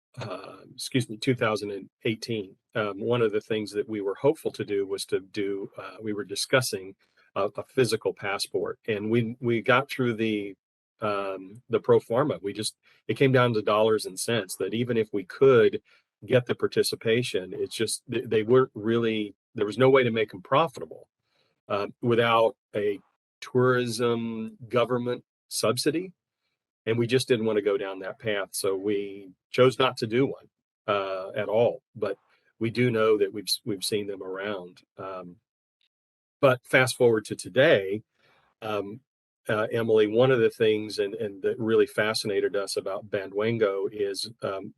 excuse me, 2018. One of the things that we were hopeful to do was to do. We were discussing a physical passport, and we got through the pro forma. We just it came down to dollars and cents. That even if we could get the participation, it's just they weren't really. There was no way to make them profitable without a tourism government subsidy. And we just didn't want to go down that path. So we chose not to do one at all. But we do know that we've seen them around. But fast forward to today, um, Emily, one of the things and that really fascinated us about Bandwango is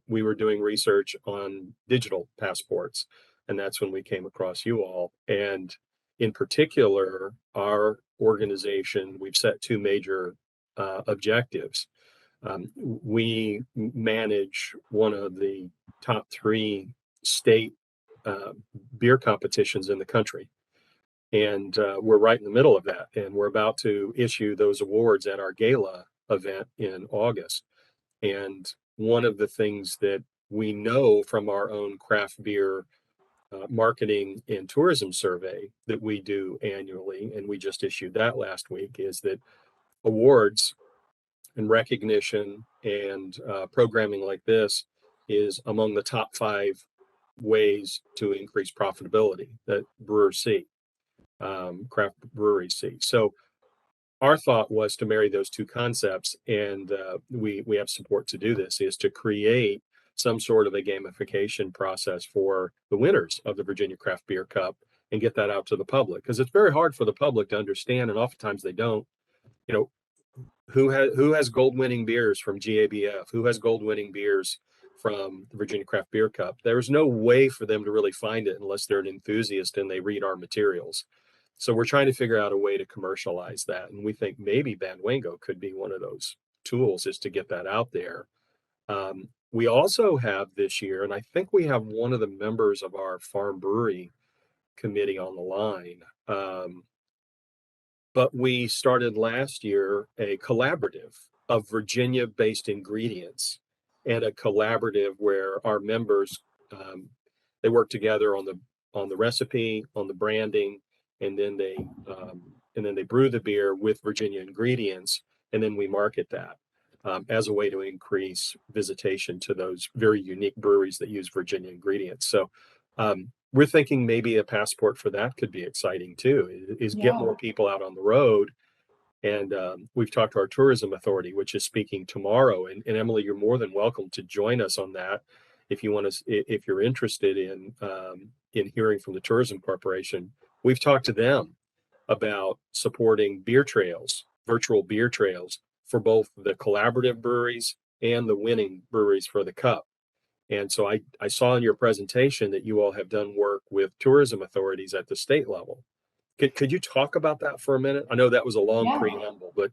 we were doing research on digital passports, and that's when we came across you all. And in particular, our organization, we've set two major objectives. We manage one of the top three state uh, beer competitions in the country, and we're right in the middle of that, and we're about to issue those awards at our gala event in August. And one of the things that we know from our own craft beer marketing and tourism survey that we do annually, and we just issued that last week, is that awards and recognition and programming like this is among the top five ways to increase profitability that brewers see, craft breweries see. So our thought was to marry those two concepts, and we have support to do this, is to create some sort of a gamification process for the winners of the Virginia Craft Beer Cup and get that out to the public, because it's very hard for the public to understand, and oftentimes they don't. You know, who has gold winning beers from GABF, who has gold winning beers from the Virginia Craft Beer Cup. There's no way for them to really find it unless they're an enthusiast and they read our materials. So we're trying to figure out a way to commercialize that, and we think maybe Bandwango could be one of those tools, is to get that out there. We also have this year, and I think we have one of the members of our farm brewery committee on the line. But we started last year a collaborative of Virginia-based ingredients, and a collaborative where our members they work together on the recipe, on the branding, and then they brew the beer with Virginia ingredients, and then we market that as a way to increase visitation to those very unique breweries that use Virginia ingredients. So we're thinking maybe a passport for that could be exciting too, is get more Yeah. people out on the road. And we've talked to our tourism authority, which is speaking tomorrow. And Emily, you're more than welcome to join us on that if you want to, if you're interested in hearing from the tourism corporation. We've talked to them about supporting beer trails, virtual beer trails for both the collaborative breweries and the winning breweries for the cup. And so I saw in your presentation that you all have done work with tourism authorities at the state level. Could you talk about that for a minute? I know that was a long Yeah. preamble, but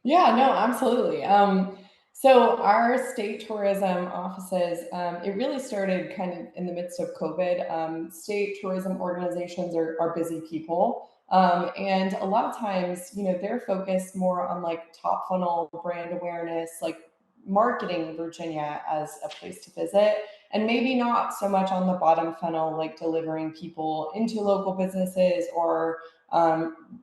Yeah, no, absolutely. So our state tourism offices, it really started kind of in the midst of COVID. State tourism organizations are busy people. And a lot of times, they're focused more on like top funnel brand awareness, like marketing Virginia as a place to visit, and maybe not so much on the bottom funnel, like delivering people into local businesses or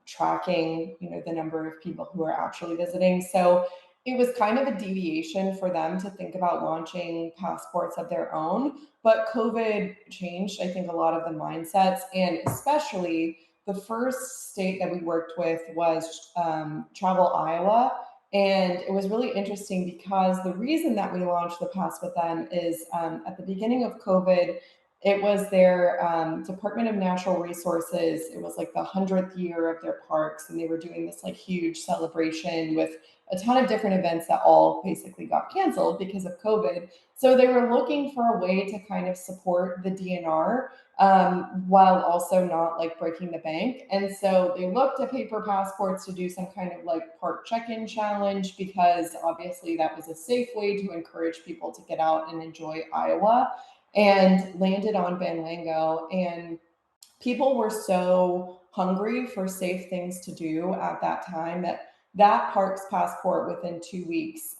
tracking, the number of people who are actually visiting. So it was kind of a deviation for them to think about launching passports of their own. But COVID changed, I think, a lot of the mindsets, and especially the first state that we worked with was Travel Iowa. And it was really interesting because the reason that we launched the pass with them is at the beginning of COVID, it was their Department of Natural Resources. It was like the 100th year of their parks, and they were doing this like huge celebration with a ton of different events that all basically got canceled because of COVID. So they were looking for a way to kind of support the DNR while also not like breaking the bank. And so they looked at paper passports to do some kind of like park check-in challenge, because obviously that was a safe way to encourage people to get out and enjoy Iowa, and landed on Bandwango. And people were so hungry for safe things to do at that time that parks passport, within 2 weeks,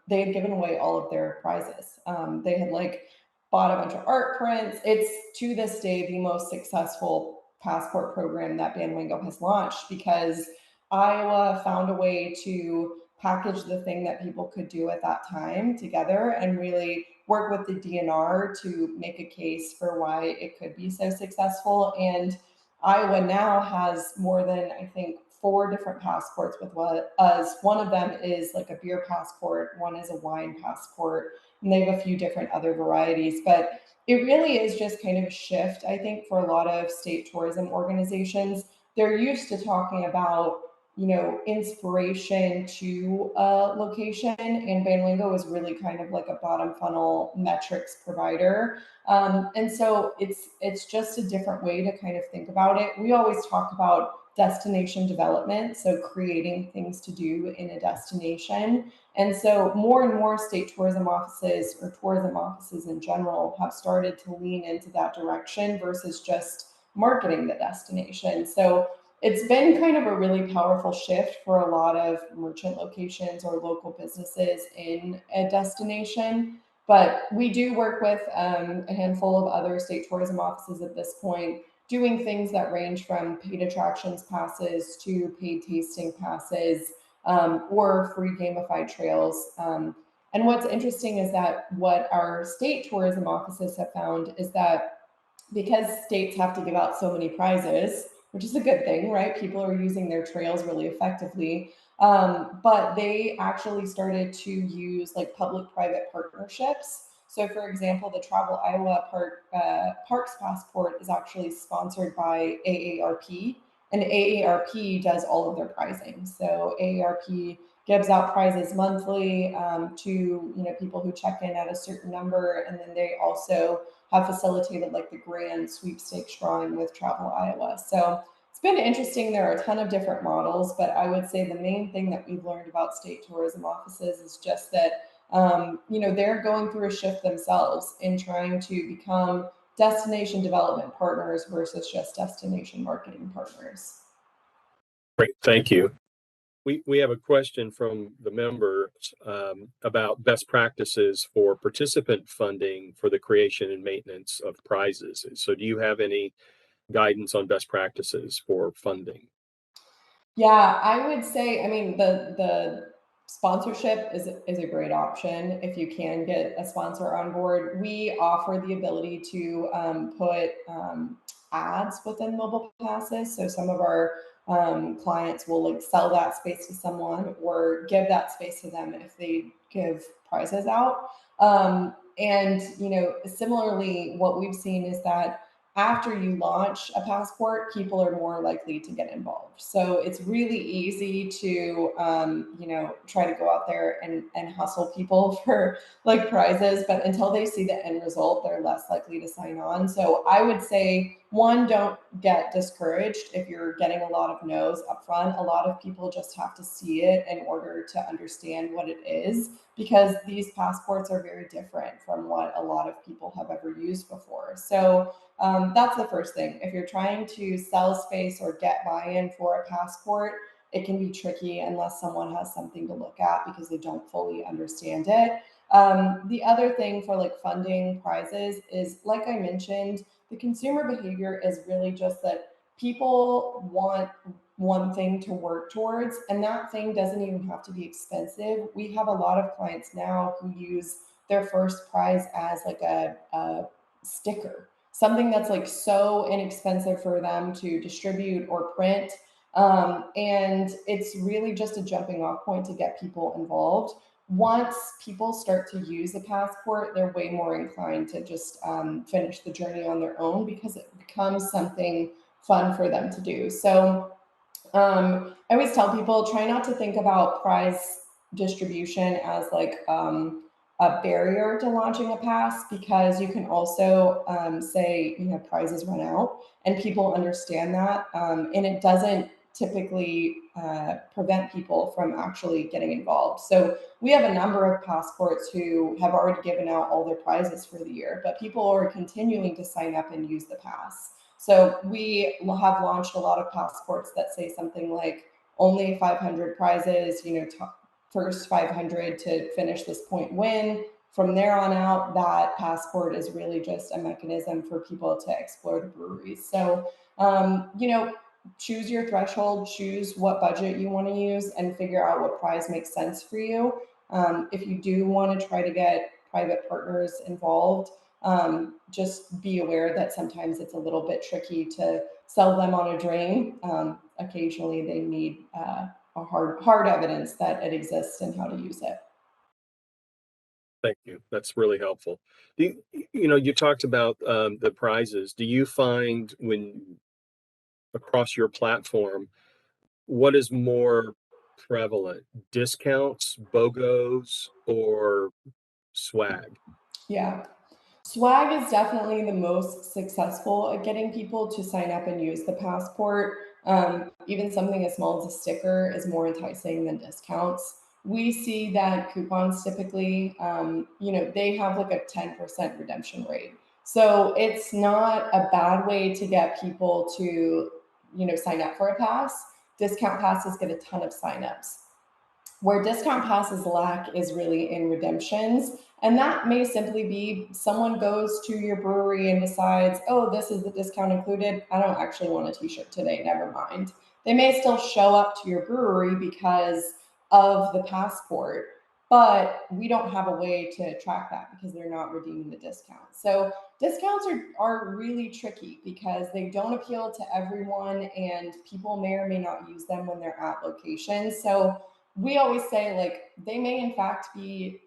they had given away all of their prizes. They had like bought a bunch of art prints. It's to this day the most successful passport program that Bandwango has launched, because Iowa found a way to package the thing that people could do at that time together and really work with the DNR to make a case for why it could be so successful. And Iowa now has more than, I think, 4 different passports with us. One of them is like a beer passport, one is a wine passport, and they have a few different other varieties. But it really is just kind of a shift, I think, for a lot of state tourism organizations. They're used to talking about inspiration to a location, and Bandwango is really kind of like a bottom funnel metrics provider. And so it's just a different way to kind of think about it. We always talk about destination development, so creating things to do in a destination. And so more and more state tourism offices, or tourism offices in general, have started to lean into that direction versus just marketing the destination. So it's been kind of a really powerful shift for a lot of merchant locations or local businesses in a destination. But we do work with a handful of other state tourism offices at this point, doing things that range from paid attractions passes to paid tasting passes, or free gamified trails. And what's interesting is that what our state tourism offices have found is that because states have to give out so many prizes, which is a good thing, right? People are using their trails really effectively. But they actually started to use like public-private partnerships. So, for example, the Travel Iowa Parks Passport is actually sponsored by AARP, and AARP does all of their prizing. So AARP gives out prizes monthly to people who check in at a certain number, and then they also have facilitated like the grand sweepstakes drawing with Travel Iowa. So it's been interesting. There are a ton of different models, but I would say the main thing that we've learned about state tourism offices is just that they're going through a shift themselves in trying to become destination development partners versus just destination marketing partners. Great, thank you. We have a question from the members about best practices for participant funding for the creation and maintenance of prizes. So do you have any guidance on best practices for funding? Yeah, I would say, I mean, the sponsorship is a great option if you can get a sponsor on board. We offer the ability to put ads within mobile passes. So some of our clients will like sell that space to someone or give that space to them if they give prizes out. And similarly, what we've seen is that after you launch a passport, people are more likely to get involved. So it's really easy to, try to go out there and hustle people for like prizes, but until they see the end result, they're less likely to sign on. So I would say, one, don't get discouraged if you're getting a lot of no's up front. A lot of people just have to see it in order to understand what it is, because these passports are very different from what a lot of people have ever used before. So that's the first thing. If you're trying to sell space or get buy-in for a passport, it can be tricky unless someone has something to look at because they don't fully understand it. The other thing for like funding prizes is, like I mentioned, the consumer behavior is really just that people want one thing to work towards, and that thing doesn't even have to be expensive. We have a lot of clients now who use their first prize as like a sticker, something that's like so inexpensive for them to distribute or print. And it's really just a jumping off point to get people involved. Once people start to use a passport, they're way more inclined to just finish the journey on their own because it becomes something fun for them to do. So I always tell people try not to think about prize distribution as like a barrier to launching a pass, because you can also say, you know, prizes run out, and people understand that. And it doesn't typically prevent people from actually getting involved. So we have a number of passports who have already given out all their prizes for the year, but people are continuing to sign up and use the pass. So we have launched a lot of passports that say something like only 500 prizes, you know, first 500 to finish this point win. From there on out, that passport is really just a mechanism for people to explore the breweries. So, you know, choose your threshold, choose what budget you want to use, and figure out what prize makes sense for you. If you do want to try to get private partners involved, just be aware that sometimes it's a little bit tricky to sell them on a dream. Occasionally, they need a hard evidence that it exists and how to use it. Thank you. That's really helpful. You talked about the prizes. Do you find when across your platform, what is more prevalent, discounts, BOGOs, or swag? Yeah. Swag is definitely the most successful at getting people to sign up and use the passport. Even something as small as a sticker is more enticing than discounts. We see that coupons typically, you know, they have like a 10% redemption rate. So it's not a bad way to get people to, you know, sign up for a pass. Discount passes get a ton of signups. Where discount passes lack is really in redemptions. And that may simply be someone goes to your brewery and decides, oh, this is the discount included. I don't actually want a t shirt today. Never mind. They may still show up to your brewery because of the passport, but we don't have a way to track that because they're not redeeming the discount. So discounts are really tricky because they don't appeal to everyone, and people may or may not use them when they're at locations. So we always say like they may in fact be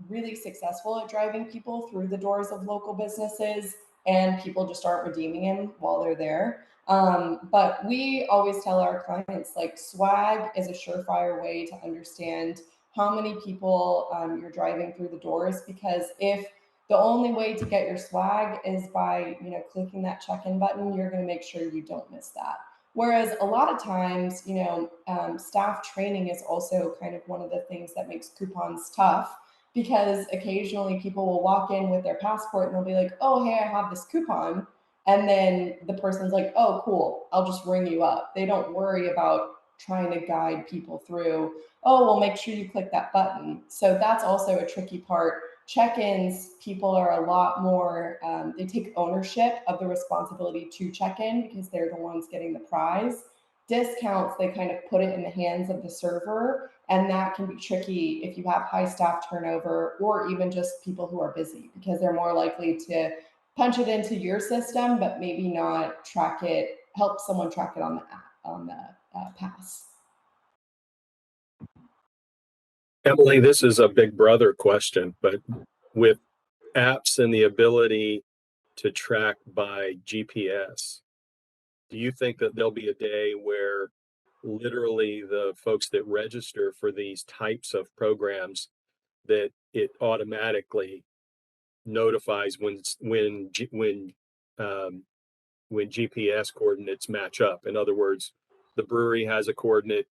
really successful at driving people through the doors of local businesses, and people just aren't redeeming them while they're there. But we always tell our clients like swag is a surefire way to understand how many people you're driving through the doors, because if the only way to get your swag is by, you know, clicking that check-in button, you're going to make sure you don't miss that. Whereas a lot of times, you know, staff training is also kind of one of the things that makes coupons tough, because occasionally people will walk in with their passport and they'll be like, oh, hey, I have this coupon. And then the person's like, oh, cool, I'll just ring you up. They don't worry about trying to guide people through, oh, well, make sure you click that button. So that's also a tricky part. Check-ins, people are a lot more, they take ownership of the responsibility to check in because they're the ones getting the prize. Discounts, they kind of put it in the hands of the server, and that can be tricky if you have high staff turnover or even just people who are busy, because they're more likely to punch it into your system but maybe not track it, help someone track it on the app, on the pass. Emily, this is a big brother question, but with apps and the ability to track by GPS, do you think that there'll be a day where literally the folks that register for these types of programs, that it automatically notifies um, when GPS coordinates match up? In other words, the brewery has a coordinate,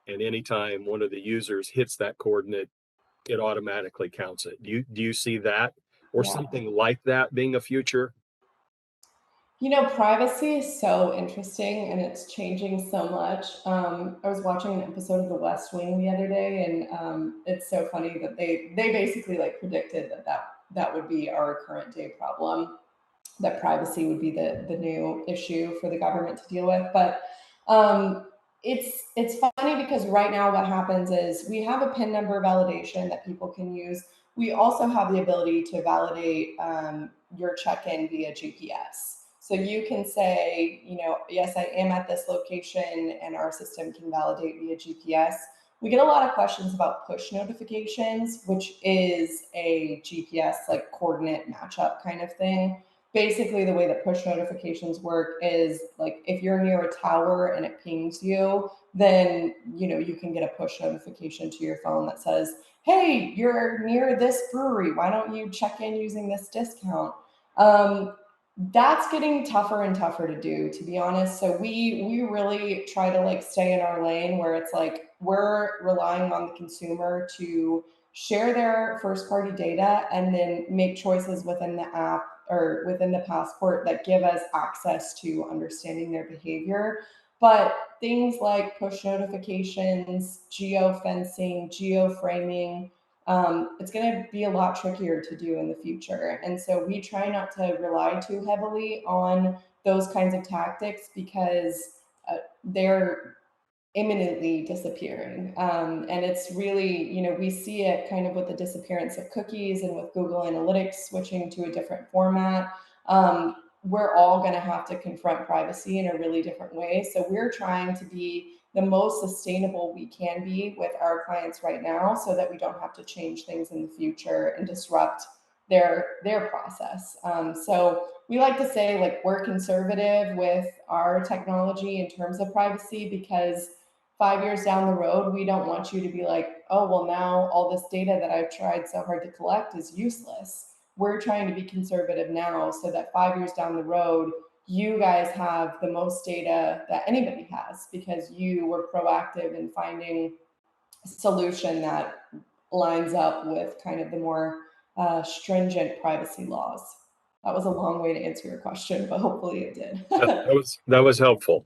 and anytime one of the users hits that coordinate, it automatically counts it. Do you see that or Yeah. something like that being a future? You know, privacy is so interesting and it's changing so much. I was watching an episode of The West Wing the other day, and it's so funny that they basically like predicted that would be our current day problem. that privacy would be the new issue for the government to deal with. But um, it's funny because right now what happens is we have a PIN number validation that people can use. We also have the ability to validate your check-in via GPS. So you can say, yes, I am at this location, and our system can validate via GPS. We get a lot of questions about push notifications, which is a GPS like coordinate matchup kind of thing. Basically, the way that push notifications work is like if you're near a tower and it pings you, then you can get a push notification to your phone that says, hey, you're near this brewery, why don't you check in using this discount? That's getting tougher and tougher to do, to be honest. So we really try to like stay in our lane where it's like we're relying on the consumer to share their first party data and then make choices within the app or within the passport that give us access to understanding their behavior. But things like push notifications, geofencing, geoframing, it's going to be a lot trickier to do in the future. And so we try not to rely too heavily on those kinds of tactics because they're imminently disappearing. And it's really, we see it kind of with the disappearance of cookies and with Google Analytics switching to a different format. We're all going to have to confront privacy in a really different way. So we're trying to be the most sustainable we can be with our clients right now so that we don't have to change things in the future and disrupt their process. So we like to say like we're conservative with our technology in terms of privacy because 5 years down the road, we don't want you to be like, oh, well, now all this data that I've tried so hard to collect is useless. We're trying to be conservative now so that 5 years down the road, you guys have the most data that anybody has because you were proactive in finding a solution that lines up with kind of the more stringent privacy laws. That was a long way to answer your question, but hopefully it did. That was helpful.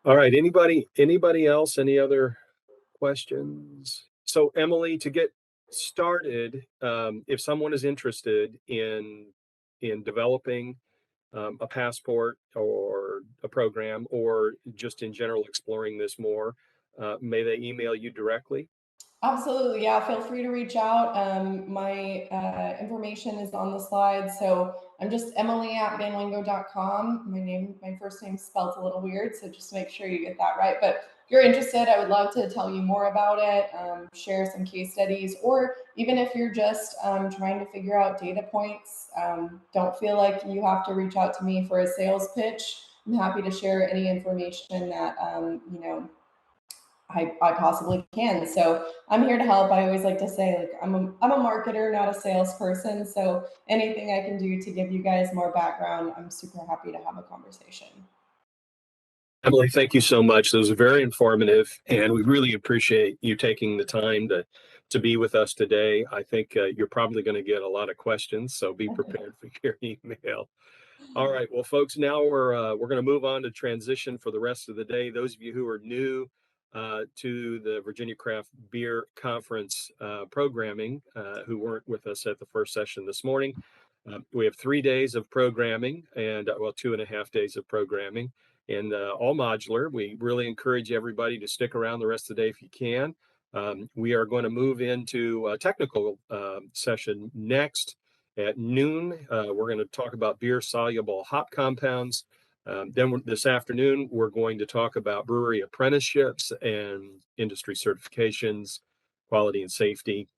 All right. Anybody else? Any other questions? So Emily, to get started, if someone is interested in developing a passport or a program, or just in general exploring this more, may they email you directly? Absolutely. Yeah. Feel free to reach out. My information is on the slide. So I'm just Emily at bandwango.com. My first name spelled a little weird. So just make sure you get that right. But if you're interested, I would love to tell you more about it, share some case studies, or even if you're just trying to figure out data points, don't feel like you have to reach out to me for a sales pitch. I'm happy to share any information that, I possibly can. So I'm here to help. I always like to say, like, I'm a marketer, not a salesperson. So anything I can do to give you guys more background, I'm super happy to have a conversation. Emily, thank you so much. That was very informative, and we really appreciate you taking the time to be with us today. I think you're probably going to get a lot of questions, so be prepared for your email. All right, well, folks, now we're going to move on to transition for the rest of the day. Those of you who are new to the Virginia Craft Beer Conference programming, who weren't with us at the first session this morning, we have 3 days of programming and, well, 2.5 days of programming, and all modular. We really encourage everybody to stick around the rest of the day if you can. We are going to move into a technical session next at noon. We're going to talk about beer soluble hop compounds. Then this afternoon, we're going to talk about brewery apprenticeships and industry certifications, quality and safety.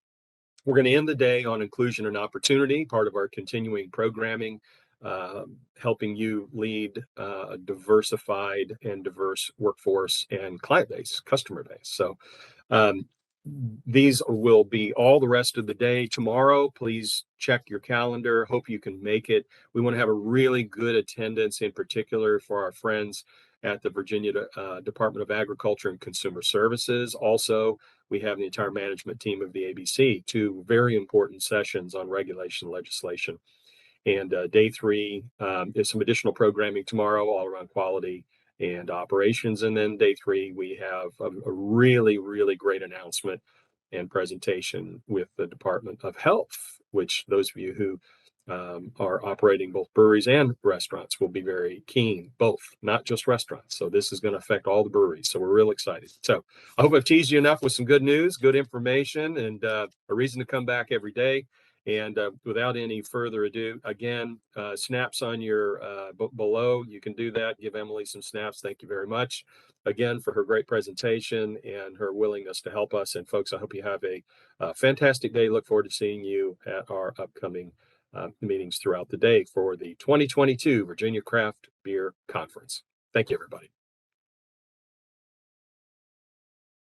We're going to end the day on inclusion and opportunity, part of our continuing programming, helping you lead a diversified and diverse workforce and client base, customer base. So um, these will be all the rest of the day. Tomorrow, please check your calendar. Hope you can make it. We want to have a really good attendance, in particular for our friends at the Virginia Department of Agriculture and Consumer Services. Also, we have the entire management team of the ABC, two very important sessions on regulation legislation. And day three is some additional programming tomorrow, all around quality and operations. And then day three, we have a really, really great announcement and presentation with the Department of Health, which those of you who are operating both breweries and restaurants will be very keen, both, not just restaurants. So this is going to affect all the breweries. So we're real excited. So I hope I've teased you enough with some good news, good information, and a reason to come back every day. And without any further ado, again, snaps on your below. You can do that. Give Emily some snaps. Thank you very much again for her great presentation and her willingness to help us. And folks, I hope you have a fantastic day. Look forward to seeing you at our upcoming meetings throughout the day for the 2022 Virginia Craft Beer Conference. Thank you, everybody.